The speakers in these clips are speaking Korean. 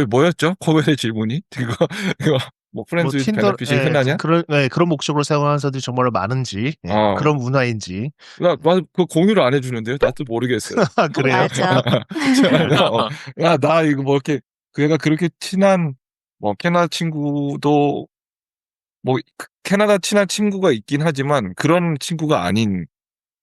뭐였죠? 코벨의 질문이? 이거, 뭐, 뭐 프렌즈 위드 틴더, 베네핏이 흔하냐? 그런 목적으로 사용하는 사람들이 정말로 많은지, 어, 그런 문화인지. 그 공유를 안 해주는데요? 나도 모르겠어요. 아, 그래요? 맞아. 나 이거 뭐 이렇게, 그 애가 그렇게 친한, 뭐, 캐나다 친구도, 뭐, 캐나다 친한 친구가 있긴 하지만, 그런 친구가 아닌,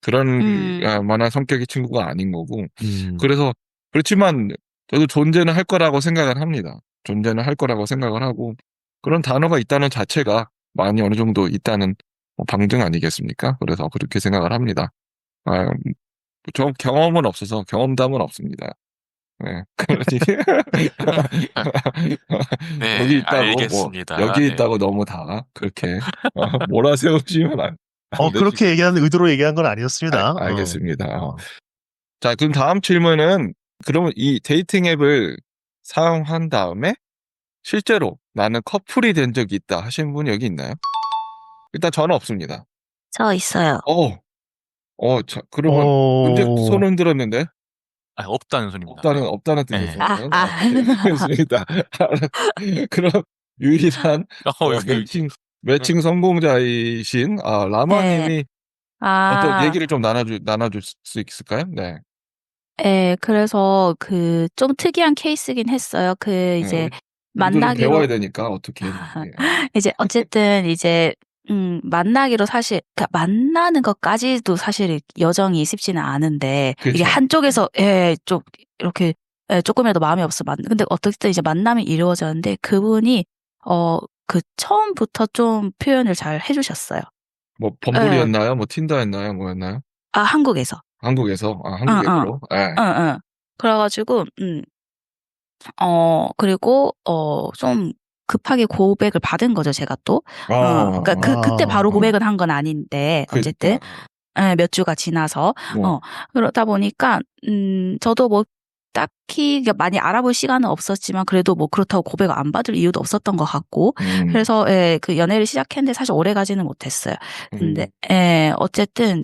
그런, 음, 만한 성격의 친구가 아닌 거고. 음. 그래서, 그렇지만, 저도 존재는 할 거라고 생각을 합니다. 존재는 할 거라고 생각을 하고, 그런 단어가 있다는 자체가 많이 어느 정도 있다는 뭐 방증 아니겠습니까? 그래서 그렇게 생각을 합니다. 아, 저 경험은 없어서 경험담은 없습니다. 네. 그러니 여기 네, 있다고 뭐 알겠습니다. 여기 네. 있다고 너무 다 그렇게 몰아세우시면 안 그렇게 되시죠. 의도로 얘기한 건 아니었습니다. 알겠습니다. 어. 자, 그럼 다음 질문은 그러면 이 데이팅 앱을 사용한 다음에 실제로 나는 커플이 된 적이 있다 하신 분 여기 있나요? 일단 저는 없습니다. 저 있어요. 자, 그러면 문제 어, 손 흔들었는데 없다는 소리입니다. 없다는 네. 뜻이죠. 아. 알겠습니다. 그럼 유일한 여기, 매칭 성공자이신 네. 라마님이 어떤 아, 얘기를 좀 나눠줄 수 있을까요? 네. 예, 그래서 좀 특이한 케이스긴 했어요. 네, 이제 우리도 좀 배워야 만나기로, 되니까 어떻게 했는지. 이제 어쨌든 이제, 만나기로 사실, 그러니까 만나는 것까지도 사실 여정이 쉽지는 않은데, 이게 그렇죠. 한쪽에서, 예, 좀, 이렇게, 예, 조금이라도 마음이 없어. 근데 어떻게든 이제 만남이 이루어졌는데, 그분이, 처음부터 좀 표현을 잘 해주셨어요. 뭐 예, 범블이었나요? 뭐 틴더였나요? 뭐였나요? 한국에서. 한국에서 응, 응, 한국에서로. 네. 응, 응. 그래가지고, 그리고, 좀 급하게 고백을 받은 거죠, 제가 또. 그러니까 그때 바로 고백은 한 건 아닌데, 어쨌든, 그러니까 예, 몇 주가 지나서, 뭐 그러다 보니까, 저도 뭐, 딱히 많이 알아볼 시간은 없었지만, 그래도 뭐 그렇다고 고백을 안 받을 이유도 없었던 것 같고, 그래서, 예, 그 연애를 시작했는데 사실 오래 가지는 못했어요. 근데, 예, 어쨌든,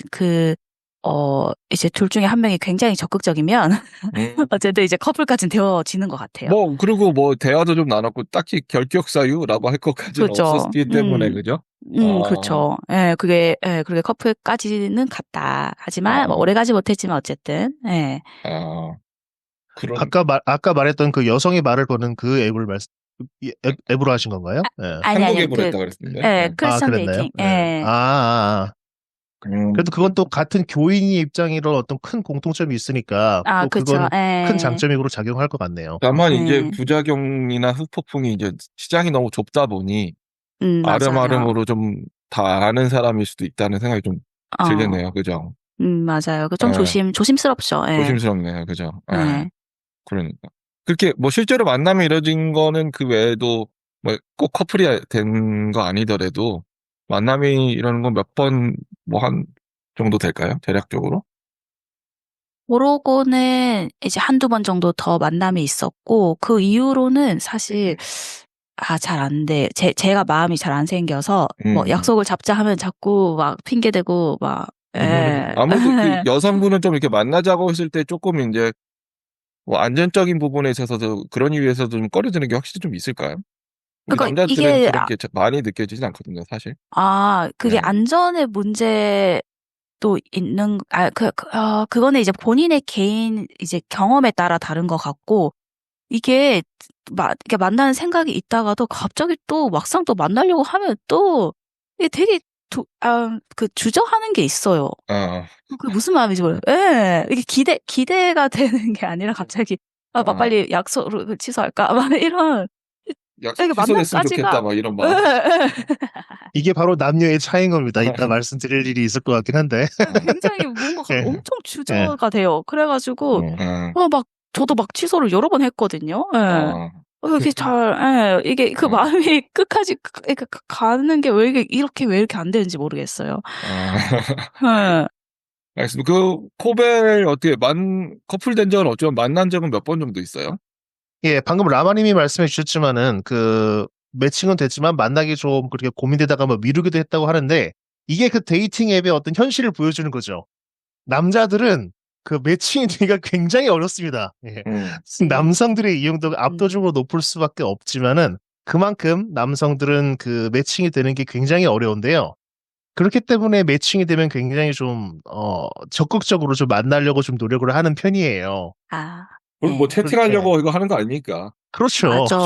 이제 둘 중에 한 명이 굉장히 적극적이면, 어쨌든 이제 커플까지는 되어지는 것 같아요. 뭐 그리고 뭐 대화도 좀 나눴고 딱히 결격 사유라고 할 것까지는 그죠. 없었기 때문에 그죠? 그렇죠. 예, 그게 커플까지는 갔다. 하지만, 뭐, 아, 오래 가지 못했지만, 어쨌든, 예. 아, 그런 아까 말했던 그 여성이 말을 거는 그 앱으로 하신 건가요? 예. 아니요. 한국에 보냈다 그랬는데. 예, 네. 크리스천 그랬나요? 데이팅. 예. 예. 음, 그래도 그건 또 같은 교인의 입장이런 어떤 큰 공통점이 있으니까 또 그쵸. 그건 큰 예. 장점으로 작용할 것 같네요. 다만 이제 예. 부작용이나 후폭풍이 이제 시장이 너무 좁다 보니 맞아요. 아름아름으로 좀 다 아는 사람일 수도 있다는 생각이 좀 어, 들겠네요. 그죠? 맞아요. 좀 예, 조심스럽죠. 예. 조심스럽네요. 그죠? 예, 예. 그러니까. 그렇게 뭐 실제로 만남이 이뤄진 거는 그 외에도 뭐 꼭 커플이 된 거 아니더라도 만남이 이러는 건 몇 번 뭐 한 정도 될까요? 대략적으로? 모로고는 이제 한두 번 정도 더 만남이 있었고, 그 이후로는 사실, 잘 안 돼. 제가 마음이 잘 안 생겨서, 뭐, 음. 약속을 잡자 하면 자꾸 막 핑계대고, 막, 예. 아무래도 그 여성분은 좀 이렇게 만나자고 했을 때 조금 이제 뭐 안전적인 부분에 있어서도 그런 이유에서도 좀 꺼려지는 게 확실히 좀 있을까요? 우리 그러니까 남자들은 이게, 그렇게 많이 느껴지진 않거든요, 사실. 그게 네. 안전의 문제도 그거는 이제 본인의 개인 이제 경험에 따라 다른 것 같고, 이게, 이게 만나는 생각이 있다가도 갑자기 또 막상 또 만나려고 하면 또, 이게 되게, 주저하는 게 있어요. 아, 그게 무슨 마음인지 몰라요. 예, 이게 기대가 되는 게 아니라 갑자기, 막 아, 빨리 약속을 취소할까? 막 이런, 약속 이게 취소됐으면 좋겠다, 만남까지가, 막 이런 예, 마음. 예. 이게 바로 남녀의 차이인 겁니다. 이따 말씀드릴 일이 있을 것 같긴 한데. 굉장히 뭔가 예. 엄청 예. 주저가 돼요. 그래가지고, 아, 저도 막 취소를 여러 번 했거든요. 예. 아, 이게 이게 그 아, 마음이 끝까지, 이렇게 가는 게 왜 이렇게 안 되는지 모르겠어요. 아. 예. 알겠습니다. 그, 코벨 어떻게 커플 된 적은 어쩌면 만난 적은 몇 번 정도 있어요? 예, 방금 라마님이 말씀해 주셨지만은 매칭은 됐지만 만나기 좀 그렇게 고민되다가 뭐 미루기도 했다고 하는데 이게 그 데이팅 앱의 어떤 현실을 보여주는 거죠. 남자들은 그 매칭이 되기가 굉장히 어렵습니다. 예. 음. 남성들의 이용도가 압도적으로 높을 수밖에 없지만은 그만큼 남성들은 그 매칭이 되는 게 굉장히 어려운데요. 그렇기 때문에 매칭이 되면 굉장히 좀 적극적으로 좀 만나려고 좀 노력을 하는 편이에요. 아, 그럼 뭐 네. 채팅하려고 이거 하는 거 아닙니까? 그렇죠. 맞아.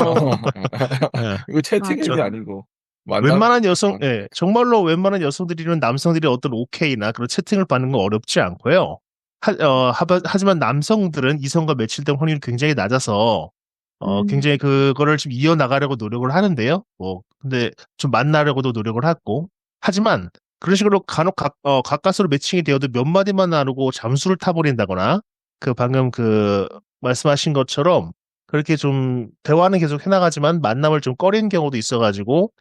예. 이거 채팅이 맞아. 아니고 웬만한 여성, 예, 정말로 웬만한 여성들이면 남성들이 어떤 오케이나 그런 채팅을 받는 건 어렵지 않고요. 하지만 남성들은 이성과 매칭될 확률이 굉장히 낮아서, 굉장히 그거를 좀 이어나가려고 노력을 하는데요. 근데 좀 만나려고도 노력을 하고. 하지만, 그런 식으로 간혹 가까스로 매칭이 되어도 몇 마디만 나누고 잠수를 타버린다거나, 방금 말씀하신 것처럼, 그렇게 좀 대화는 계속 해나가지만 만남을 좀 꺼리는 경우도 있어가지고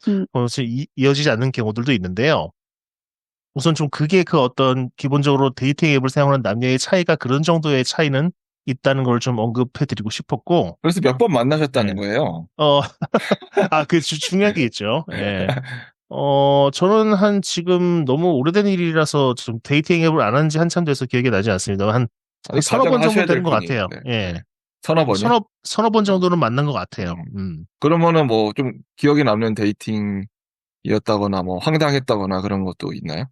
이어지지 않는 경우들도 있는데요. 우선 좀 그게 어떤 기본적으로 데이팅 앱을 사용하는 남녀의 차이가 그런 정도의 차이는 있다는 걸 좀 언급해드리고 싶었고. 그래서 몇 번 만나셨다는 네. 거예요. 중요한 게 있죠. 예. 저는 지금 너무 오래된 일이라서 좀 데이팅 앱을 안 한 지 한참 돼서 기억이 나지 않습니다. 한 서너 번 정도 되는 것 같아요. 네. 예. 서너 번이요? 서너 번 정도는 만난 것 같아요. 그러면은 뭐 좀 기억에 남는 데이팅이었다거나 뭐 황당했다거나 그런 것도 있나요?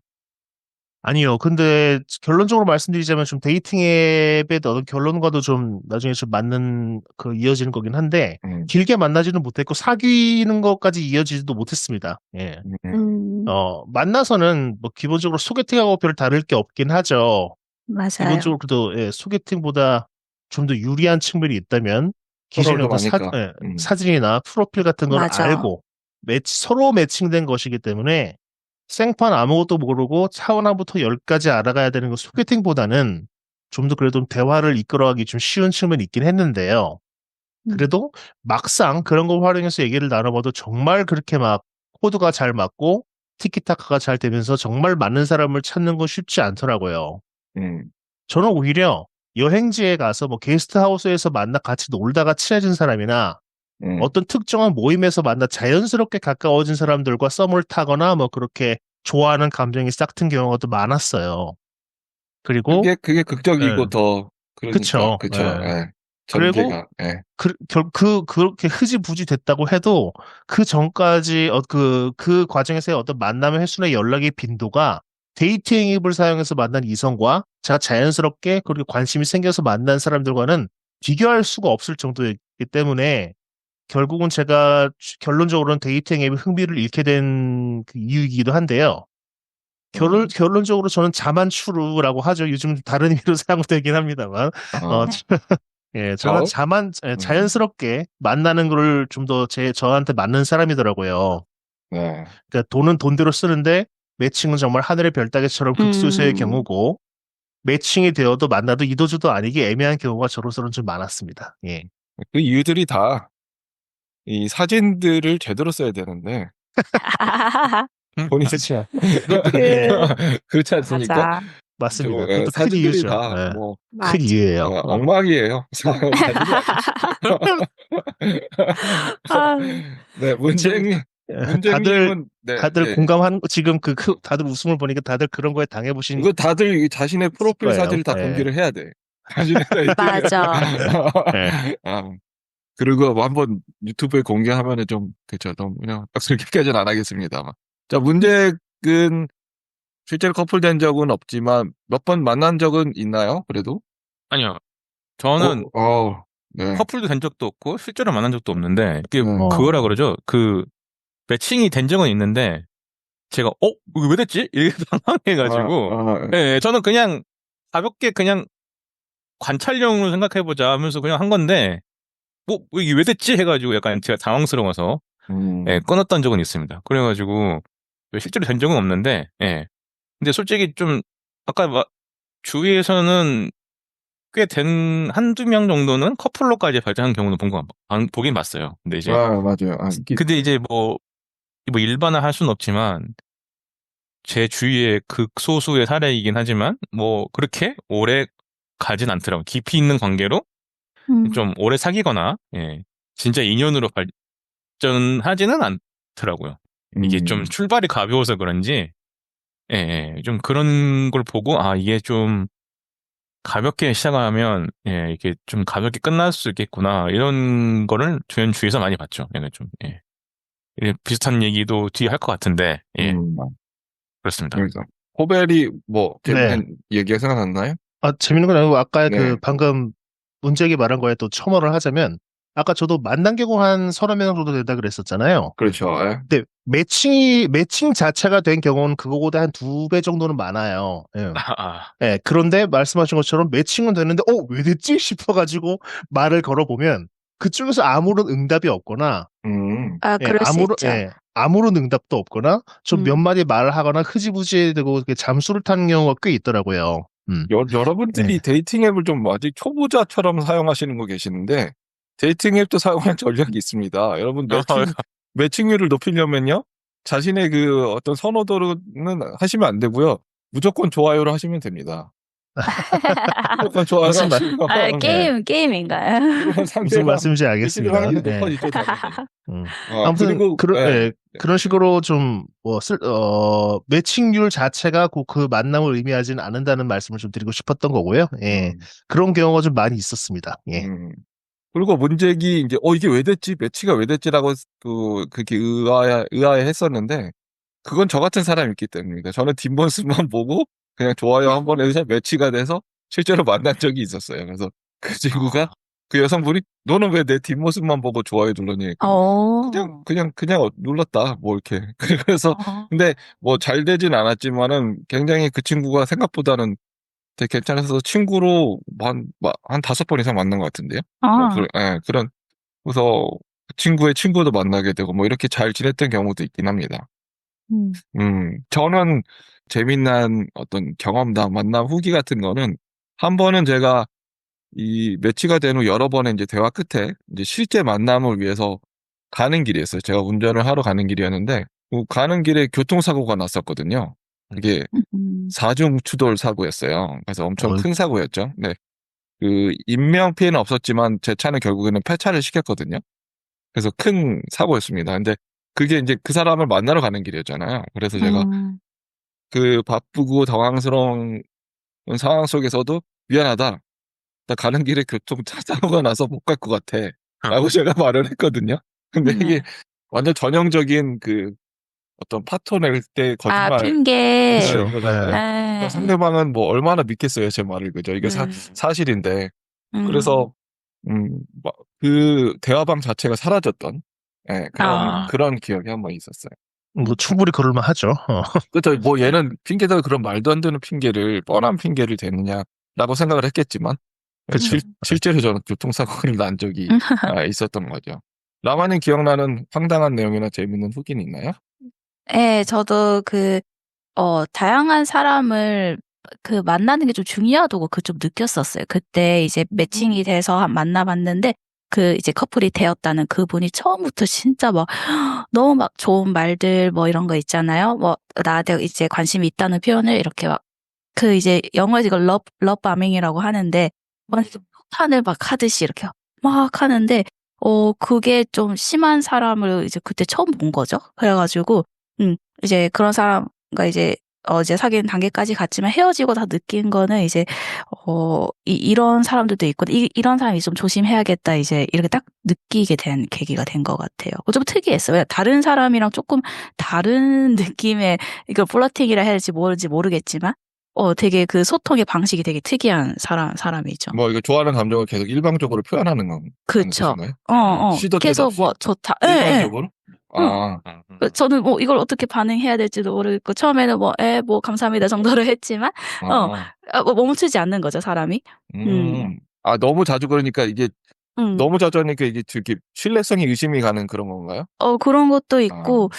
아니요. 근데 결론적으로 말씀드리자면 좀 데이팅 앱의 어떤 결론과도 좀 나중에 좀 맞는 이어지는 거긴 한데 길게 만나지는 못했고 사귀는 것까지 이어지지도 못했습니다. 예. 만나서는 뭐 기본적으로 소개팅하고 별 다를 게 없긴 하죠. 맞아요. 기본적으로 그래도 예, 소개팅보다 좀 더 유리한 측면이 있다면 기존의 서로를 어떤 좀 아니까. 사진이나 프로필 같은 걸 맞아. 알고 서로 매칭된 것이기 때문에 생판 아무것도 모르고 하나부터 10까지 알아가야 되는 거 소개팅보다는 좀 더 그래도 대화를 이끌어가기 좀 쉬운 측면이 있긴 했는데요. 그래도 막상 그런 거 활용해서 얘기를 나눠봐도 정말 그렇게 막 코드가 잘 맞고 티키타카가 잘 되면서 정말 맞는 사람을 찾는 건 쉽지 않더라고요. 저는 오히려 여행지에 가서 뭐 게스트하우스에서 만나 같이 놀다가 친해진 사람이나 어떤 특정한 모임에서 만나 자연스럽게 가까워진 사람들과 썸을 타거나 뭐 그렇게 좋아하는 감정이 싹튼 경우가 더 많았어요. 그리고 그게 극적이고 예. 더 그러니까 그쵸. 그쵸. 예. 예. 그리고 전개가. 예. 그렇게 흐지부지 됐다고 해도 그 전까지 그 과정에서의 어떤 만남의 횟수나 연락의 빈도가 데이팅 앱을 사용해서 만난 이성과 제가 자연스럽게 그리고 관심이 생겨서 만난 사람들과는 비교할 수가 없을 정도이기 때문에 결국은 제가 결론적으로는 데이팅 앱의 흥미를 잃게 된 그 이유이기도 한데요. 결론적으로 저는 자만추루라고 하죠. 요즘 다른 의미로 사용되긴 합니다만. 예, 저는 자연스럽게 만나는 걸 좀 더 저한테 맞는 사람이더라고요. 네. 그러니까 돈은 돈대로 쓰는데 매칭은 정말 하늘의 별 따기처럼 극소수의 경우고 매칭이 되어도 만나도 이도저도 아니게 애매한 경우가 저로서는 좀 많았습니다. 예. 그 이유들이 다 이 사진들을 제대로 써야 되는데 본인이 그렇죠. 그렇지 않습니까? 맞아. 맞습니다. 저, 그것도 큰 사진들이 이유죠. 다 예. 뭐 큰 이유예요. 엉망이에요. 아, 네, 문재인님은 다들 공감하는 지금 다들 웃음을 보니까 다들 그런 거에 당해보신 이거 다들 자신의 프로필 거예요. 사진을 다 예. 공개를 해야 돼. 자신의 맞아. 예. 그리고 뭐 한번 유튜브에 공개하면은 좀 그쵸, 너무 그냥 그렇게까지는 안 하겠습니다만. 자, 문제는 실제로 커플 된 적은 없지만 몇 번 만난 적은 있나요? 그래도? 아니요. 저는 네. 커플도 된 적도 없고 실제로 만난 적도 없는데 이게 네. 그거라 그러죠. 매칭이 된 적은 있는데 제가 이거 왜 됐지? 이게 당황해가지고 예, 저는 그냥 가볍게 그냥 관찰용으로 생각해보자 하면서 그냥 한 건데 이게 왜 됐지? 해가지고 약간 제가 당황스러워서 예, 끊었던 적은 있습니다. 그래가지고 실제로 된 적은 없는데 예. 근데 솔직히 좀 아까 주위에서는 꽤 된 한두 명 정도는 커플로까지 발전한 경우는 보긴 봤어요. 근데 이제 맞아요. 근데 이제 뭐 일반화할 수는 없지만 제 주위의 극소수의 사례이긴 하지만 뭐 그렇게 오래 가진 않더라고요. 깊이 있는 관계로 좀 오래 사귀거나 예, 진짜 인연으로 발전하지는 않더라고요. 이게 좀 출발이 가벼워서 그런지 예, 좀 그런 걸 보고 이게 좀 가볍게 시작하면 이게 좀 가볍게 끝날 수 있겠구나 이런 거를 주위에서 많이 봤죠. 좀 비슷한 얘기도 뒤에 할 것 같은데 그렇습니다. 그래서 호벨이 뭐 네. 재밌는 얘기가 생각났나요? 재밌는 건 아니고, 아까 네. 방금 문재기 말한 거에 또 첨언을 하자면, 아까 저도 만난 경우 한 30명 정도 된다 그랬었잖아요. 그렇죠. 예. 근데 매칭 자체가 된 경우는 그거보다 한 2배 정도는 많아요. 예. 예, 그런데 말씀하신 것처럼 매칭은 되는데, 왜 됐지? 싶어가지고 말을 걸어보면, 그쪽에서 아무런 응답이 없거나, 그럴 수 있죠. 아무런 응답도 없거나, 좀 몇 마디 말을 하거나, 흐지부지 되고, 이렇게 잠수를 타는 경우가 꽤 있더라고요. 여러분들이 데이팅 앱을 좀 아직 초보자처럼 사용하시는 거 계시는데, 데이팅 앱도 사용할 전략이 있습니다. 여러분, 매칭률을 높이려면요, 자신의 그 어떤 선호도는 하시면 안 되고요. 무조건 좋아요를 하시면 됩니다. 무조건 좋아요 하시고. 게임인가요? 무슨 말씀인지 알겠습니다. 확률이 높아지죠, 당연히. 아무튼, 그리고, 그런 식으로 좀, 매칭률 자체가 그 만남을 의미하지는 않는다는 말씀을 좀 드리고 싶었던 거고요. 예. 그런 경우가 좀 많이 있었습니다. 예. 그리고 문제기, 이제, 이게 왜 됐지? 매치가 왜 됐지라고, 그렇게 의아해 했었는데, 그건 저 같은 사람이 있기 때문입니다. 저는 뒷모습만 보고, 그냥 좋아요 한 번 해서 매치가 돼서, 실제로 만난 적이 있었어요. 그래서 그 친구가, 그 여성분이, 너는 왜 내 뒷모습만 보고 좋아요 눌렀니? 그냥 눌렀다. 뭐, 이렇게. 그래서, 근데, 뭐, 잘 되진 않았지만은, 굉장히 그 친구가 생각보다는 되게 괜찮아서 친구로 한 5번 이상 만난 것 같은데요. 그래서 그 친구의 친구도 만나게 되고 뭐 이렇게 잘 지냈던 경우도 있긴 합니다. 저는 재미난 어떤 경험담, 만남 후기 같은 거는 한 번은 제가 이 매치가 된 후 여러 번의 이제 대화 끝에 이제 실제 만남을 위해서 가는 길이었어요. 제가 운전을 하러 가는 길이었는데 가는 길에 교통사고가 났었거든요. 이게 4중 추돌 사고였어요. 그래서 엄청 큰 사고였죠. 네. 그 인명 피해는 없었지만 제 차는 결국에는 폐차를 시켰거든요. 그래서 큰 사고였습니다. 근데 그게 이제 그 사람을 만나러 가는 길이었잖아요. 그래서 제가 그 바쁘고 당황스러운 상황 속에서도 미안하다. 나 가는 길에 교통사고가 나서 못 갈 것 같아. 라고 제가 말을 했거든요. 근데 이게 완전 전형적인 그 어떤 파토 낼 때 거짓말. 핑계. 그렇죠. 상대방은 뭐 얼마나 믿겠어요, 제 말을. 그죠? 이게 사실인데. 그래서, 그 대화방 자체가 사라졌던, 그런 기억이 한 번 있었어요. 뭐 충분히 그럴만 하죠. 그렇죠. 뭐 얘는 핑계대고 그런 말도 안 되는 뻔한 핑계를 대느냐라고 생각을 했겠지만, 그렇죠. 실제로 저는 교통사고를 난 적이 있었던 거죠. 라마님 기억나는 황당한 내용이나 재밌는 후기는 있나요? 네, 저도 다양한 사람을 만나는 게 좀 중요하다고 좀 느꼈었어요. 그때 이제 매칭이 돼서 만나봤는데, 이제 커플이 되었다는 그분이 처음부터 진짜 너무 좋은 말들 이런 거 있잖아요. 나한테 이제 관심이 있다는 표현을 이렇게 이제 영어에서 이걸 러브바밍이라고 하는데, 폭탄을 하듯이 이렇게 막 하는데, 그게 좀 심한 사람을 이제 그때 처음 본 거죠. 그래가지고, 이제 그런 사람과 이제 사귀는 단계까지 갔지만 헤어지고 다 느낀 거는 이제, 이런 사람들도 있고, 이런 사람이 좀 조심해야겠다, 이제 이렇게 딱 느끼게 된 계기가 된 것 같아요. 좀 특이했어요. 다른 사람이랑 조금 다른 느낌의, 이걸 플러팅이라 해야 될지 모르겠지만, 되게 소통의 방식이 되게 특이한 사람이죠. 뭐, 이거 좋아하는 감정을 계속 일방적으로 표현하는 건. 그쵸. 계속 좋다. 일방적으로? 저는 이걸 어떻게 반응해야 될지도 모르겠고, 처음에는 감사합니다 정도로 했지만, 멈추지 않는 거죠, 사람이. 너무 자주 그러니까 이게, 너무 자주 하니까 이게 되게 신뢰성이 의심이 가는 그런 건가요? 그런 것도 있고,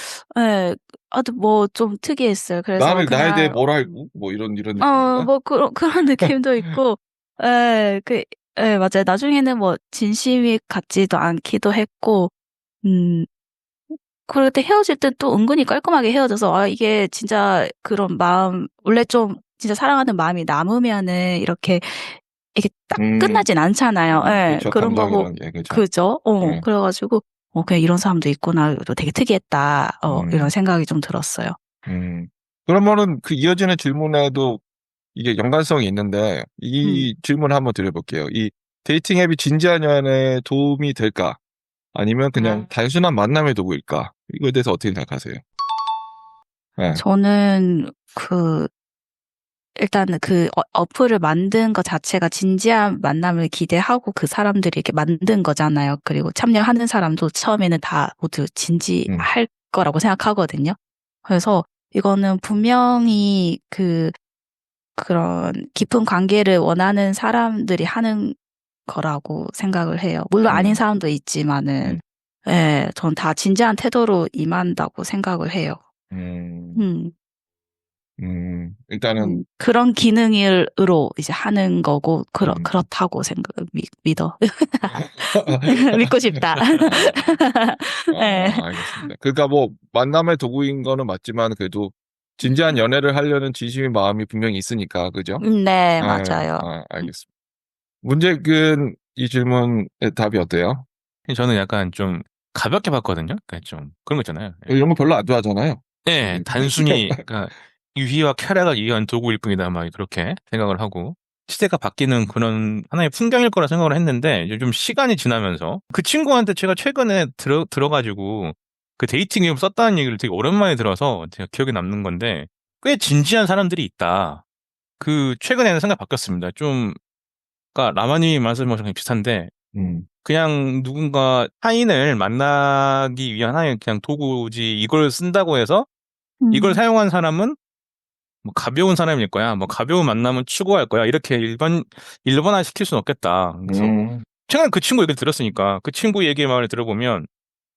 좀 특이했어요. 그래서. 나에 대해 뭘 알고? 이런 느낌. 그런 느낌도 있고, 맞아요. 나중에는 진심이 같지도 않기도 했고, 그럴 때 헤어질 때 또 은근히 깔끔하게 헤어져서, 이게 진짜 그런 마음, 원래 좀 진짜 사랑하는 마음이 남으면은 이렇게 딱 끝나진 않잖아요. 그렇죠, 그런 거고. 그죠? 그래가지고, 그냥 이런 사람도 있구나. 되게 특이했다. 이런 생각이 좀 들었어요. 그러면은 그 이어지는 질문에도 이게 연관성이 있는데 이 질문을 한번 드려볼게요. 이 데이팅 앱이 진지한 연애에 도움이 될까? 아니면 그냥 단순한 만남의 도구일까? 이거에 대해서 어떻게 생각하세요? 네. 저는 일단 어플을 만든 것 자체가 진지한 만남을 기대하고 그 사람들이 이렇게 만든 거잖아요. 그리고 참여하는 사람도 처음에는 다 모두 진지할 거라고 생각하거든요. 그래서 이거는 분명히 그런 깊은 관계를 원하는 사람들이 하는 거라고 생각을 해요. 물론 아닌 사람도 있지만은, 예, 전 다 진지한 태도로 임한다고 생각을 해요. 일단은 그런 기능으로 이제 하는 거고, 그렇다고 믿어. 믿고 싶다. 네. 알겠습니다. 그러니까 뭐, 만남의 도구인 거는 맞지만, 그래도 진지한 연애를 하려는 진심인 마음이 분명히 있으니까, 그죠? 네, 맞아요. 알겠습니다. 문제근 이 질문의 답이 어때요? 저는 약간 좀 가볍게 봤거든요. 그러니까 좀 그런 거 있잖아요. 이런 거 별로 안 좋아하잖아요. 네, 단순히 그러니까 유희와 쾌락을 위한 도구일 뿐이다, 막 그렇게 생각을 하고 시대가 바뀌는 그런 하나의 풍경일 거라 생각을 했는데 요즘 시간이 지나면서 그 친구한테 제가 최근에 들어가지고 그 데이팅 앱 썼다는 얘기를 되게 오랜만에 들어서 제가 기억에 남는 건데 꽤 진지한 사람들이 있다. 그 최근에는 생각 바뀌었습니다. 좀 그러니까 라마님이 말씀하신 거랑 비슷한데 그냥 누군가 타인을 만나기 위한 하나의 그냥 도구지 이걸 쓴다고 해서 이걸 사용한 사람은 뭐 가벼운 사람일 거야. 뭐 가벼운 만남은 추구할 거야. 이렇게 일반화 시킬 수는 없겠다. 그래서 최근에 그 친구 얘기를 들었으니까 그 친구 얘기 말을 들어보면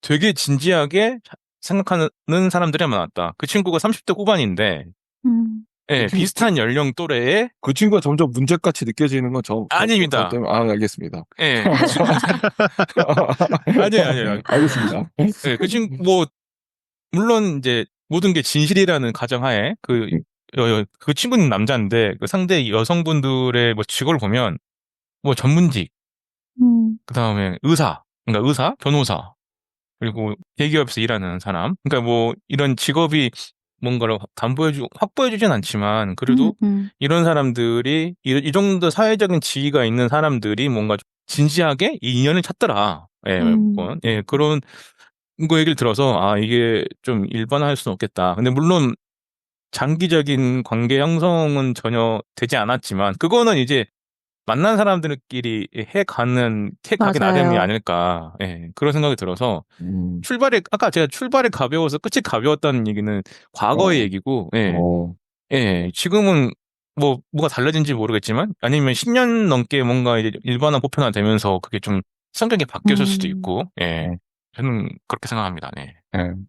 되게 진지하게 생각하는 사람들이 많았다. 그 친구가 30대 후반인데 예, 비슷한 연령 또래에 그 친구가 점점 문제같이 느껴지는 건 아닙니다. 알겠습니다. 예. 아니에요. 알겠습니다. 예, 그 친구 뭐 물론 이제 모든 게 진실이라는 가정하에 그 친구는 남자인데 그 상대 여성분들의 뭐 직업을 보면 뭐 전문직, 그다음에 그러니까 의사, 변호사, 그리고 대기업에서 일하는 사람, 그러니까 뭐 이런 직업이 뭔가를 확보해주진 않지만 그래도 이런 사람들이 이 정도 사회적인 지위가 있는 사람들이 뭔가 진지하게 이 인연을 찾더라. 예, 예, 그런 거 얘기를 들어서 아 이게 좀 일반화할 수는 없겠다. 근데 물론 장기적인 관계 형성은 전혀 되지 않았지만 그거는 이제 만난 사람들끼리 해가는 가기 나름이 아닐까. 예, 그런 생각이 들어서 아까 제가 출발이 가벼워서 끝이 가벼웠다는 얘기는 과거의 얘기고 예, 지금은 뭐가 달라진지 모르겠지만 아니면 10년 넘게 뭔가 이제 일반화 보편화되면서 그게 좀 성격이 바뀌었을 수도 있고 예. 저는 그렇게 생각합니다. 네.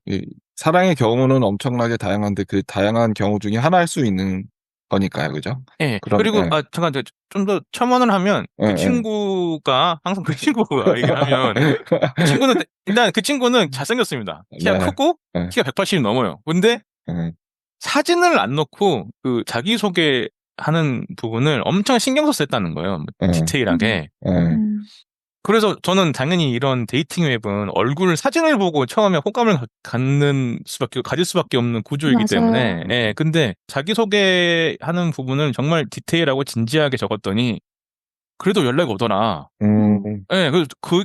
이 사랑의 경우는 엄청나게 다양한데 그 다양한 경우 중에 하나일 수 있는 거니까요, 그죠? 예. 그리고 잠깐 좀 더 첨언을 하면 그 친구가 항상 그 친구가 얘기하면 그 친구는 일단 그 친구는 잘생겼습니다. 키가 크고 키가 180이 넘어요. 근데 사진을 안 넣고 그 자기소개하는 부분을 엄청 신경 써서 했다는 거예요. 디테일하게. 그래서 저는 당연히 이런 데이팅 앱은 얼굴 사진을 보고 처음에 호감을 가질 수밖에 없는 구조이기 때문에. 예, 근데 자기소개하는 부분을 정말 디테일하고 진지하게 적었더니 그래도 연락이 오더라. 예,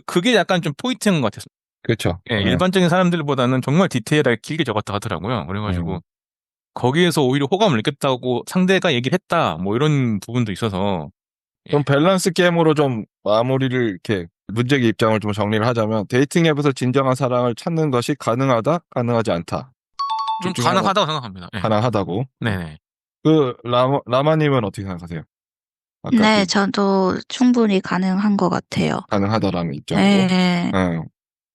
그게 약간 좀 포인트인 것 같았어요. 그렇죠. 예, 일반적인 사람들보다는 정말 디테일하게 길게 적었다 하더라고요. 그래가지고 거기에서 오히려 호감을 느꼈다고 상대가 얘기를 했다. 뭐 이런 부분도 있어서. 좀 밸런스 게임으로 좀 마무리를 이렇게 문제의 입장을 좀 정리를 하자면 데이팅 앱에서 진정한 사랑을 찾는 것이 가능하다, 가능하지 않다. 좀 가능하다고 생각합니다. 네. 가능하다고. 네네. 그 라마님은 어떻게 생각하세요? 네, 저도 충분히 가능한 것 같아요. 가능하다라는 입장으로. 네.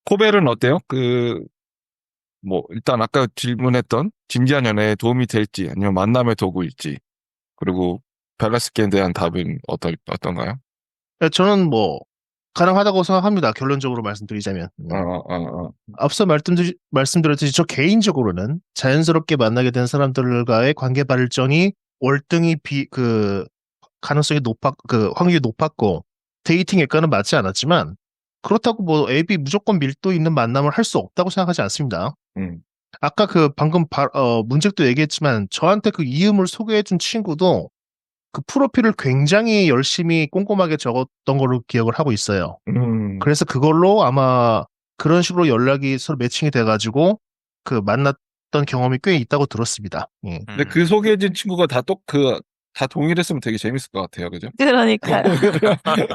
코벨은 어때요? 일단 아까 질문했던 진지한 연애에 도움이 될지 아니면 만남의 도구일지 그리고 밸런스 게임에 대한 답은 어떤가요? 네, 저는 가능하다고 생각합니다. 결론적으로 말씀드리자면. 앞서 말씀드렸듯이 저 개인적으로는 자연스럽게 만나게 된 사람들과의 관계 발전이 월등히 가능성이 확률이 높았고, 데이팅 앱과는 맞지 않았지만, 그렇다고 앱이 무조건 밀도 있는 만남을 할 수 없다고 생각하지 않습니다. 아까 방금 문책도 얘기했지만, 저한테 그 이음을 소개해준 친구도 그 프로필을 굉장히 열심히 꼼꼼하게 적었던 걸로 기억을 하고 있어요. 그래서 그걸로 아마 그런 식으로 연락이 서로 매칭이 돼가지고 그 만났던 경험이 꽤 있다고 들었습니다. 예. 근데 그 소개해준 친구가 다 동일했으면 되게 재밌을 것 같아요. 그죠? 그러니까요.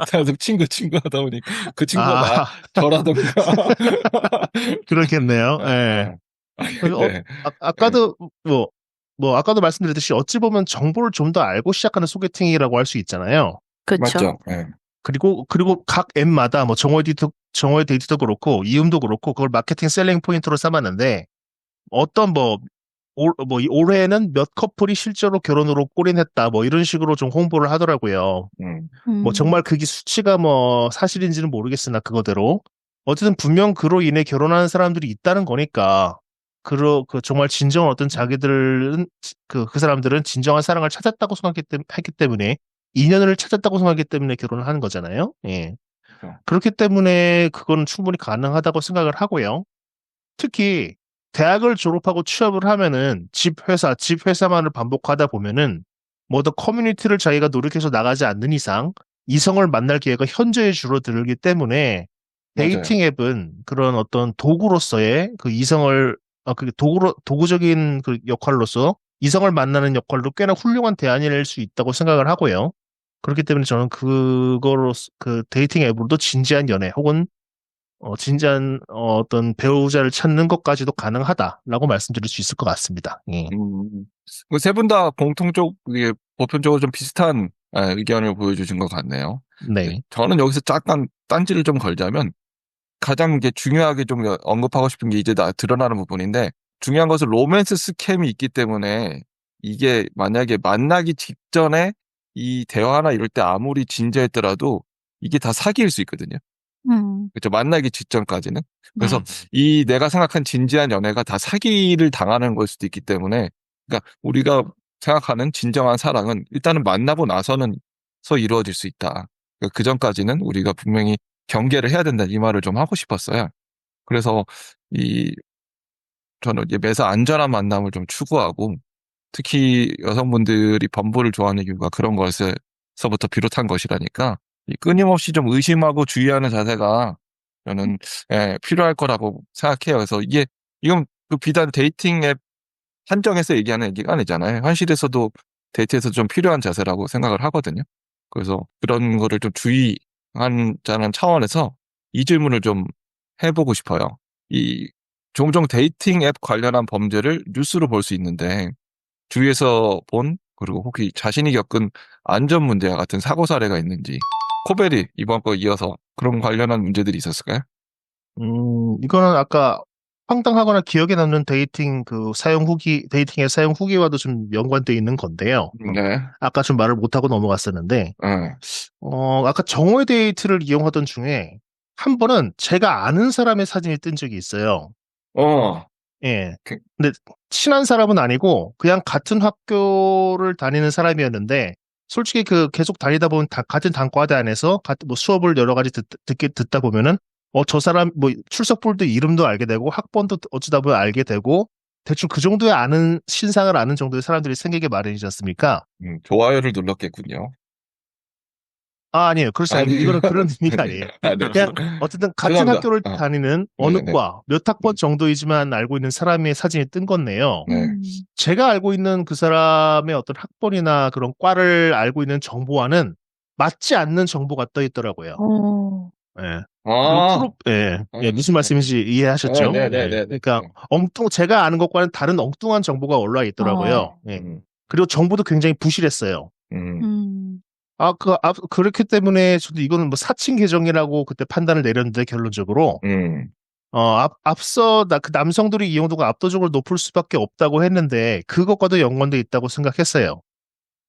계속 친구 하다 보니까 그 친구가 아, 저라던가. 그렇겠네요. 예. 네. 아까도 아까도 말씀드렸듯이 어찌 보면 정보를 좀 더 알고 시작하는 소개팅이라고 할 수 있잖아요. 그렇죠. 맞죠? 네. 그리고 각 앱마다 뭐 정오의 데이트도 그렇고 이음도 그렇고 그걸 마케팅 셀링 포인트로 삼았는데 어떤 올해에는 몇 커플이 실제로 결혼으로 골인했다 뭐 이런 식으로 좀 홍보를 하더라고요. 뭐 정말 그게 수치가 뭐 사실인지는 모르겠으나 그거대로 어쨌든 분명 그로 인해 결혼하는 사람들이 있다는 거니까 그 정말 진정한 어떤 자기들은 그 사람들은 진정한 사랑을 찾았다고 했기 때문에 인연을 찾았다고 생각하기 때문에 결혼을 하는 거잖아요. 예. 그렇기 때문에 그건 충분히 가능하다고 생각을 하고요. 특히 대학을 졸업하고 취업을 하면은 집 회사만을 반복하다 보면은 뭐 더 커뮤니티를 자기가 노력해서 나가지 않는 이상 이성을 만날 기회가 현저히 줄어들기 때문에 데이팅 앱은 그런 어떤 도구로서의 그 이성을 그 도구적인 그 역할로서 이성을 만나는 역할로 꽤나 훌륭한 대안일 수 있다고 생각을 하고요. 그렇기 때문에 저는 그 데이팅 앱으로도 진지한 연애 혹은 진지한 어떤 배우자를 찾는 것까지도 가능하다라고 말씀드릴 수 있을 것 같습니다. 예. 세 분 다 보편적으로 좀 비슷한 의견을 보여주신 것 같네요. 네. 저는 여기서 약간 딴지를 좀 걸자면 가장 이게 중요하게 좀 언급하고 싶은 게 이제 드러나는 부분인데 중요한 것은 로맨스 스캠이 있기 때문에 이게 만약에 만나기 직전에 이 대화나 이럴 때 아무리 진지했더라도 이게 다 사기일 수 있거든요. 그렇죠. 만나기 직전까지는. 그래서 이 내가 생각한 진지한 연애가 다 사기를 당하는 걸 수도 있기 때문에 그러니까 우리가 생각하는 진정한 사랑은 일단은 만나고 나서는 이루어질 수 있다. 그러니까 그 전까지는 우리가 분명히 경계를 해야 된다. 이 말을 좀 하고 싶었어요. 그래서 저는 매사 안전한 만남을 좀 추구하고 특히 여성분들이 범부를 좋아하는 이유가 그런 것에서부터 비롯한 것이라니까 이 끊임없이 좀 의심하고 주의하는 자세가 저는 필요할 거라고 생각해요. 그래서 이건 그 비단 데이팅 앱 한정해서 얘기하는 얘기가 아니잖아요. 현실에서도 데이트에서 좀 필요한 자세라고 생각을 하거든요. 그래서 그런 거를 좀 주의하자는 차원에서 이 질문을 좀 해보고 싶어요. 종종 데이팅 앱 관련한 범죄를 뉴스로 볼 수 있는데 주위에서 본 그리고 혹시 자신이 겪은 안전 문제와 같은 사고 사례가 있는지 코벨이 이번 거 이어서 그런 관련한 문제들이 있었을까요? 이거는 아까 황당하거나 기억에 남는 데이팅 앱 사용 후기와도 좀 연관되어 있는 건데요. 네. 아까 좀 말을 못하고 넘어갔었는데, 아까 정오의 데이트를 이용하던 중에 한 번은 제가 아는 사람의 사진이 뜬 적이 있어요. 예. 근데 친한 사람은 아니고 그냥 같은 학교를 다니는 사람이었는데 솔직히 계속 다니다 보면 같은 단과대 안에서 뭐 수업을 여러 가지 듣다 보면은 저 사람 뭐 출석부도 이름도 알게 되고 학번도 어쩌다 보면 알게 되고 대충 그 정도의 신상을 아는 정도의 사람들이 생기게 마련이지 않습니까? 좋아요를 눌렀겠군요. 아니에요. 그렇지 않아요. 이거는 그런 의미가 아니에요. 네. 그냥 어쨌든 같은 죄송합니다. 학교를 다니는 어느 네. 과, 몇 학번 정도이지만 알고 있는 사람의 사진이 뜬 건데요. 네. 제가 알고 있는 그 사람의 어떤 학번이나 그런 과를 알고 있는 정보와는 맞지 않는 정보가 떠 있더라고요. 예. 무슨 말씀인지 이해하셨죠? 네. 그러니까 제가 아는 것과는 다른 엉뚱한 정보가 올라와 있더라고요. 예. 그리고 정보도 굉장히 부실했어요. 그렇기 때문에 저도 이거는 뭐 사칭 계정이라고 그때 판단을 내렸는데 결론적으로 앞서 그 남성들의 이용도가 압도적으로 높을 수밖에 없다고 했는데 그것과도 연관돼 있다고 생각했어요.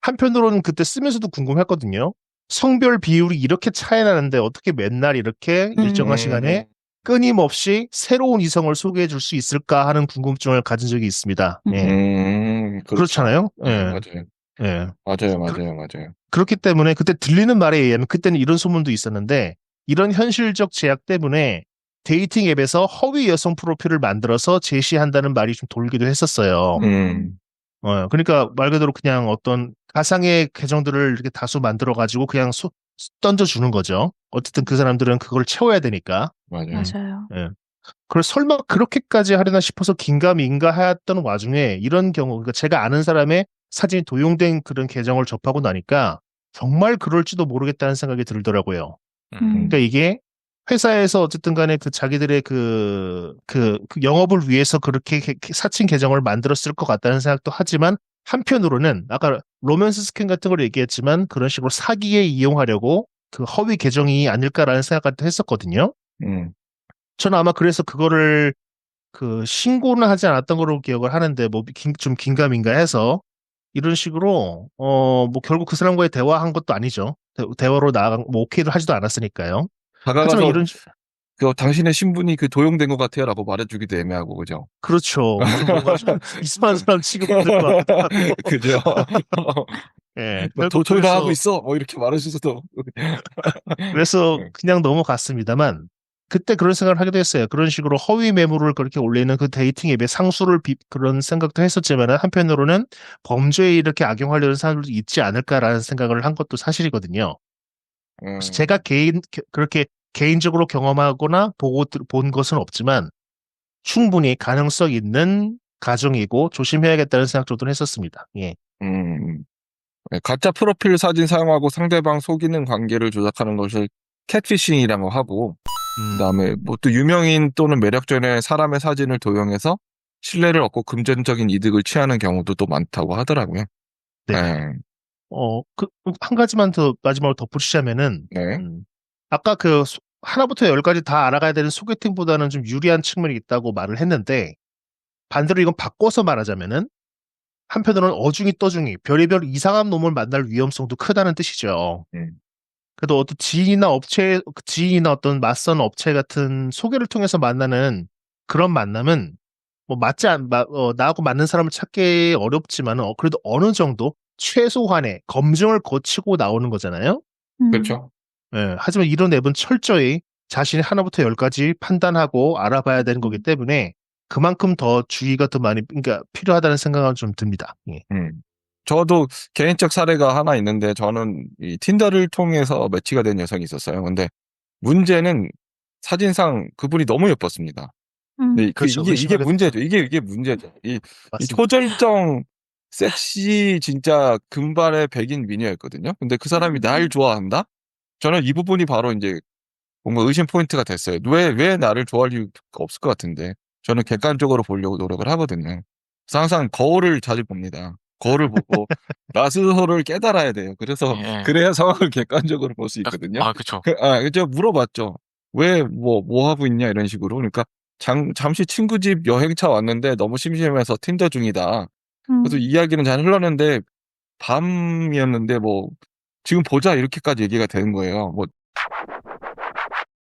한편으로는 그때 쓰면서도 궁금했거든요. 성별 비율이 이렇게 차이 나는데 어떻게 맨날 이렇게 일정한 시간에 끊임없이 새로운 이성을 소개해 줄 수 있을까 하는 궁금증을 가진 적이 있습니다. 그렇잖아요. 맞아요. 예. 맞아요. 그렇기 때문에 그때 들리는 말에 의하면 그때는 이런 소문도 있었는데 이런 현실적 제약 때문에 데이팅 앱에서 허위 여성 프로필을 만들어서 제시한다는 말이 좀 돌기도 했었어요. 그러니까 말 그대로 그냥 어떤 가상의 계정들을 이렇게 다수 만들어가지고 그냥 던져주는 거죠. 어쨌든 그 사람들은 그걸 채워야 되니까. 맞아요. 맞아요. 예. 그걸 설마 그렇게까지 하려나 싶어서 긴가민가 하였던 와중에 이런 경우, 그러니까 제가 아는 사람의 사진이 도용된 그런 계정을 접하고 나니까 정말 그럴지도 모르겠다는 생각이 들더라고요. 그러니까 이게 회사에서 어쨌든 간에 그 자기들의 그 영업을 위해서 그렇게 사칭 계정을 만들었을 것 같다는 생각도 하지만 한편으로는 아까 로맨스 스캔 같은 걸 얘기했지만 그런 식으로 사기에 이용하려고 그 허위 계정이 아닐까라는 생각도 했었거든요. 저는 아마 그래서 그거를 그 신고는 하지 않았던 걸로 기억을 하는데 뭐 좀 긴가민가 해서 이런 식으로 뭐 결국 그 사람과의 대화한 것도 아니죠. 대화로 나아간 뭐 오케이를 하지도 않았으니까요. 하지만 다가가서 이런 당신의 신분이 도용된 것 같아요라고 말해주기도 애매하고 그죠? 그렇죠. 좀 뭔가 좀 이상한 사람 취급받을 것 같고. 그죠? 예. 도청다 하고 있어. 뭐 이렇게 말해주셔도. 그래서 그냥 넘어갔습니다만 그때 그런 생각을 하기도 했어요. 그런 식으로 허위 매물을 그렇게 올리는 그 데이팅 앱의 상수를 그런 생각도 했었지만 한편으로는 범죄에 이렇게 악용하려는 사람들도 있지 않을까라는 생각을 한 것도 사실이거든요. 그래서 제가 그렇게 개인적으로 경험하거나 본 것은 없지만 충분히 가능성 있는 가정이고 조심해야겠다는 생각 정도는 했었습니다. 예. 가짜 프로필 사진 사용하고 상대방 속이는 관계를 조작하는 것을 캣피싱이라고 하고, 그다음에 뭐 또 유명인 또는 매력적인 사람의 사진을 도용해서 신뢰를 얻고 금전적인 이득을 취하는 경우도 또 많다고 하더라고요. 네. 한 가지만 더 마지막으로 덧붙이자면은, 네. 아까 하나부터 10까지 다 알아가야 되는 소개팅보다는 좀 유리한 측면이 있다고 말을 했는데, 반대로 이건 바꿔서 말하자면은, 한편으로는 어중이 떠중이 별의별 이상한 놈을 만날 위험성도 크다는 뜻이죠. 그래도 어떤 지인이나 어떤 맞선 업체 같은 소개를 통해서 만나는 그런 만남은 뭐 나하고 맞는 사람을 찾기 어렵지만 그래도 어느 정도 최소한의 검증을 거치고 나오는 거잖아요. 그렇죠. 예, 하지만 이런 앱은 철저히 자신이 하나부터 10까지 판단하고 알아봐야 되는 거기 때문에 그만큼 더 주의가 더 많이 그러니까 필요하다는 생각은 좀 듭니다. 예. 저도 개인적 사례가 하나 있는데 저는 이 틴더를 통해서 매치가 된 여성이 있었어요. 근데 문제는 사진상 그분이 너무 예뻤습니다. 네, 그렇죠. 이게 문제죠. 이게 문제죠. 이 맞습니다. 초절정 섹시 진짜 금발의 백인 미녀였거든요. 근데 그 사람이 날 좋아한다? 저는 이 부분이 바로 이제 뭔가 의심 포인트가 됐어요. 왜 나를 좋아할 이유가 없을 것 같은데. 저는 객관적으로 보려고 노력을 하거든요. 그래서 항상 거울을 자주 봅니다. 거울을 보고 나 스스로를 깨달아야 돼요. 그래서 그래야 상황을 객관적으로 볼 수 있거든요. 그쵸. 제가 물어봤죠. 왜 뭐 하고 있냐 이런 식으로. 그러니까 잠시 친구 집 여행차 왔는데 너무 심심해서 틴더 중이다. 그래서 이야기는 잘 흘렀는데 밤이었는데 뭐 지금 보자 이렇게까지 얘기가 되는 거예요. 뭐